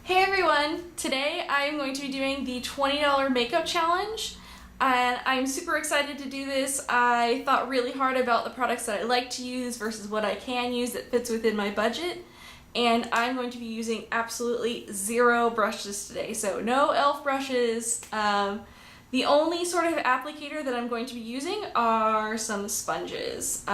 Hey everyone! Today I'm going to be doing the $20 makeup challenge and I'm super excited to do this. I thought really hard about the products that I like to use versus what I can use that fits within my budget, and I'm going to be using absolutely zero brushes today. So no e.l.f. brushes. The only sort of applicator that I'm going to be using are some sponges.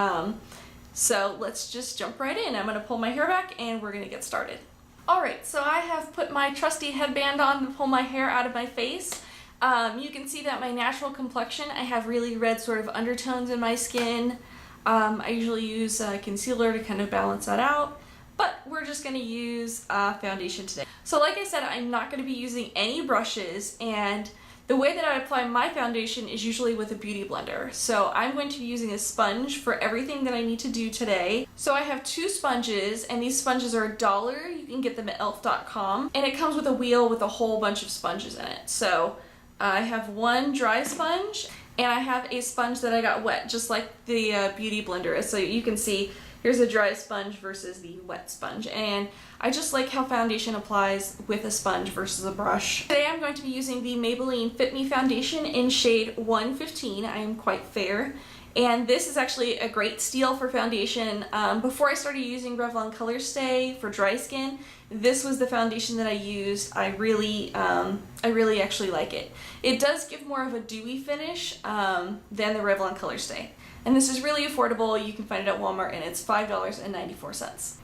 So let's just jump right in. I'm going to pull my hair back and we're going to get started. Alright, so I have put my trusty headband on to pull my hair out of my face. You can see that my natural complexion, I have really red sort of undertones in my skin. I usually use concealer to kind of balance that out, but we're just going to use foundation today. So like I said, I'm not going to be using any brushes, and the way that I apply my foundation is usually with a beauty blender. So I'm going to be using a sponge for everything that I need to do today. So I have two sponges, and these sponges are $1. You can get them at elf.com. And it comes with a wheel with a whole bunch of sponges in it. So I have one dry sponge, and I have a sponge that I got wet, just like the beauty blender is. So you can see here's a dry sponge versus the wet sponge, and I just like how foundation applies with a sponge versus a brush. Today I'm going to be using the Maybelline Fit Me foundation in shade 115. I am quite fair, and this is actually a great steal for foundation. Before I started using Revlon Color Stay for dry skin, this was the foundation that I used. I really actually like it. It does give more of a dewy finish than the Revlon Color Stay. And this is really affordable. You can find it at Walmart, and it's $5.94.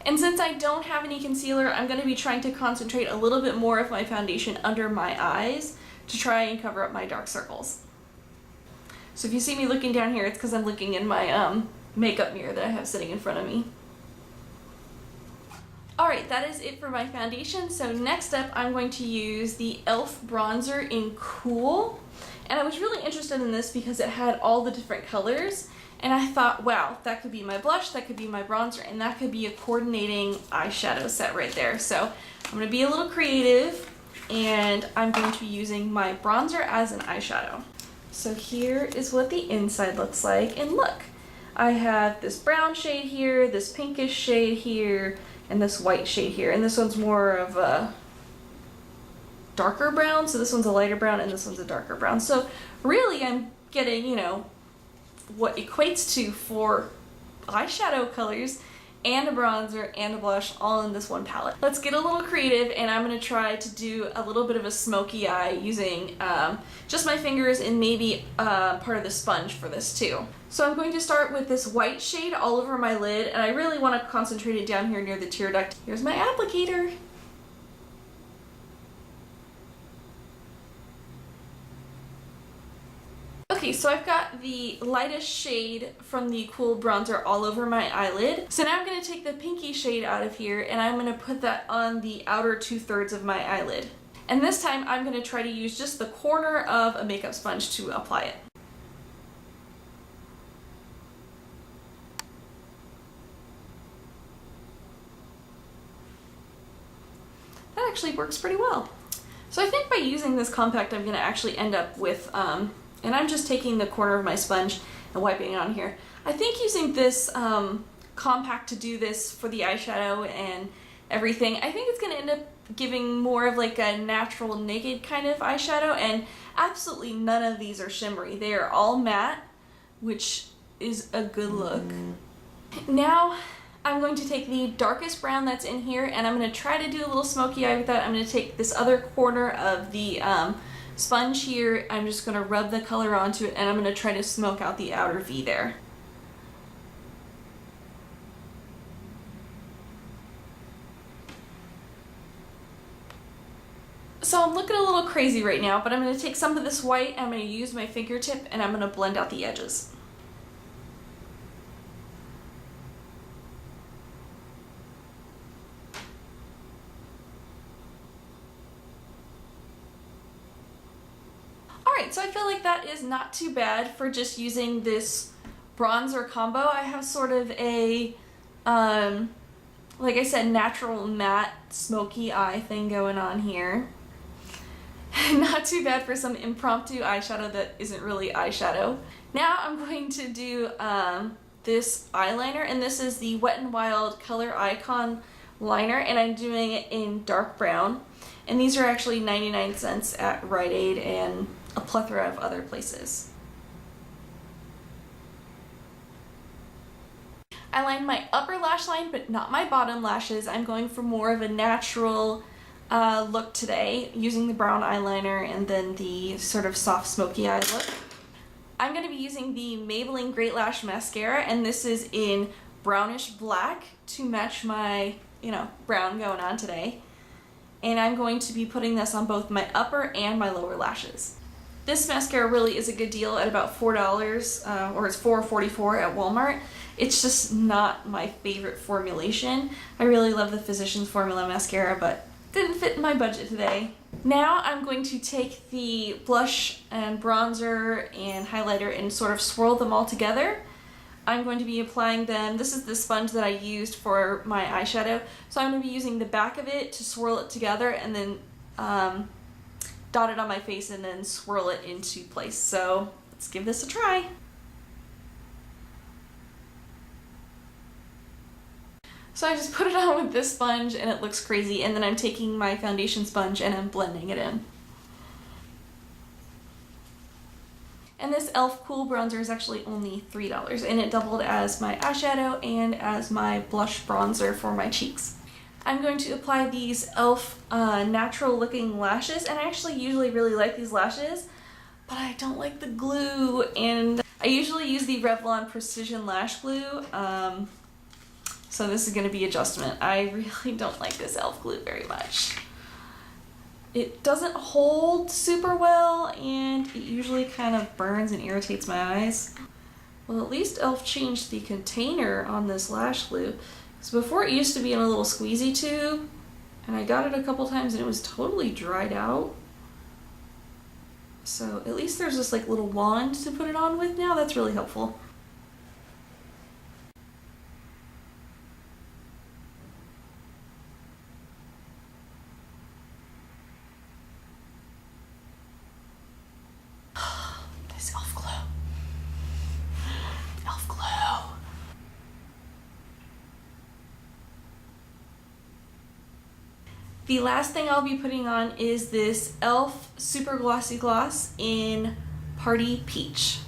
And since I don't have any concealer, I'm going to be trying to concentrate a little bit more of my foundation under my eyes to try and cover up my dark circles. So if you see me looking down here, it's because I'm looking in my makeup mirror that I have sitting in front of me. Alright, that is it for my foundation. So next up, I'm going to use the e.l.f. bronzer in Cool. And I was really interested in this because it had all the different colors. And I thought, wow, that could be my blush, that could be my bronzer, and that could be a coordinating eyeshadow set right there. So I'm going to be a little creative, and I'm going to be using my bronzer as an eyeshadow. So here is what the inside looks like. And look, I have this brown shade here, this pinkish shade here, and this white shade here, and this one's more of a darker brown, so this one's a lighter brown and this one's a darker brown. So really I'm getting, you know, what equates to 4 eyeshadow colors and a bronzer and a blush all in this one palette. Let's get a little creative, and I'm going to try to do a little bit of a smoky eye using just my fingers and maybe part of the sponge for this too. So I'm going to start with this white shade all over my lid, and I really want to concentrate it down here near the tear duct. Here's my applicator. Okay, so I've got the lightest shade from the Cool bronzer all over my eyelid. So now I'm going to take the pinky shade out of here, and I'm going to put that on the outer 2/3 of my eyelid. And this time I'm going to try to use just the corner of a makeup sponge to apply it. That actually works pretty well. So I think by using this compact I'm going to actually end up with and I'm just taking the corner of my sponge and wiping it on here. I think using this compact to do this for the eyeshadow and everything, I think it's going to end up giving more of like a natural naked kind of eyeshadow, and absolutely none of these are shimmery. They are all matte, which is a good look. Now I'm going to take the darkest brown that's in here, and I'm going to try to do a little smoky eye with that. I'm going to take this other corner of the sponge here, I'm just going to rub the color onto it, and I'm going to try to smoke out the outer V there. So I'm looking a little crazy right now, but I'm going to take some of this white, I'm going to use my fingertip, and I'm going to blend out the edges. Alright, so I feel like that is not too bad for just using this bronzer combo. I have sort of a, like I said, natural matte smoky eye thing going on here. Not too bad for some impromptu eyeshadow that isn't really eyeshadow. Now I'm going to do this eyeliner, and this is the Wet n Wild Color Icon liner, and I'm doing it in dark brown. And these are actually 99 cents at Rite Aid and a plethora of other places. I lined my upper lash line, but not my bottom lashes. I'm going for more of a natural look today, using the brown eyeliner and then the sort of soft smoky eye look. I'm going to be using the Maybelline Great Lash Mascara, and this is in brownish black to match my, brown going on today. And I'm going to be putting this on both my upper and my lower lashes. This mascara really is a good deal at about $4, or it's $4.44 at Walmart. It's just not my favorite formulation. I really love the Physicians Formula mascara, but didn't fit in my budget today. Now I'm going to take the blush and bronzer and highlighter and sort of swirl them all together. I'm going to be applying them. This is the sponge that I used for my eyeshadow, so I'm going to be using the back of it to swirl it together and then dot it on my face and then swirl it into place. So let's give this a try. So I just put it on with this sponge and it looks crazy, and then I'm taking my foundation sponge and I'm blending it in. And this e.l.f. Cool Bronzer is actually only $3, and it doubled as my eyeshadow and as my blush bronzer for my cheeks. I'm going to apply these e.l.f. Natural looking lashes, and I actually usually really like these lashes, but I don't like the glue, and I usually use the Revlon Precision Lash Glue, so this is going to be adjustment. I really don't like this e.l.f. glue very much. It doesn't hold super well, and it usually kind of burns and irritates my eyes. Well, at least e.l.f. changed the container on this lash glue. So before it used to be in a little squeezy tube, and I got it a couple times and it was totally dried out. So at least there's this like little wand to put it on with now. That's really helpful. This e.l.f. glue. e.l.f. glue. The last thing I'll be putting on is this e.l.f. Super Glossy Gloss in Party Peach.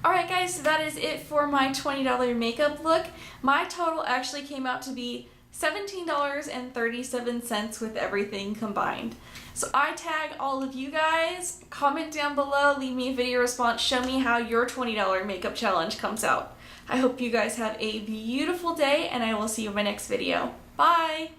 Alright guys, so that is it for my $20 makeup look. My total actually came out to be $17.37 with everything combined. So I tag all of you guys, comment down below, leave me a video response, show me how your $20 makeup challenge comes out. I hope you guys have a beautiful day, and I will see you in my next video. Bye!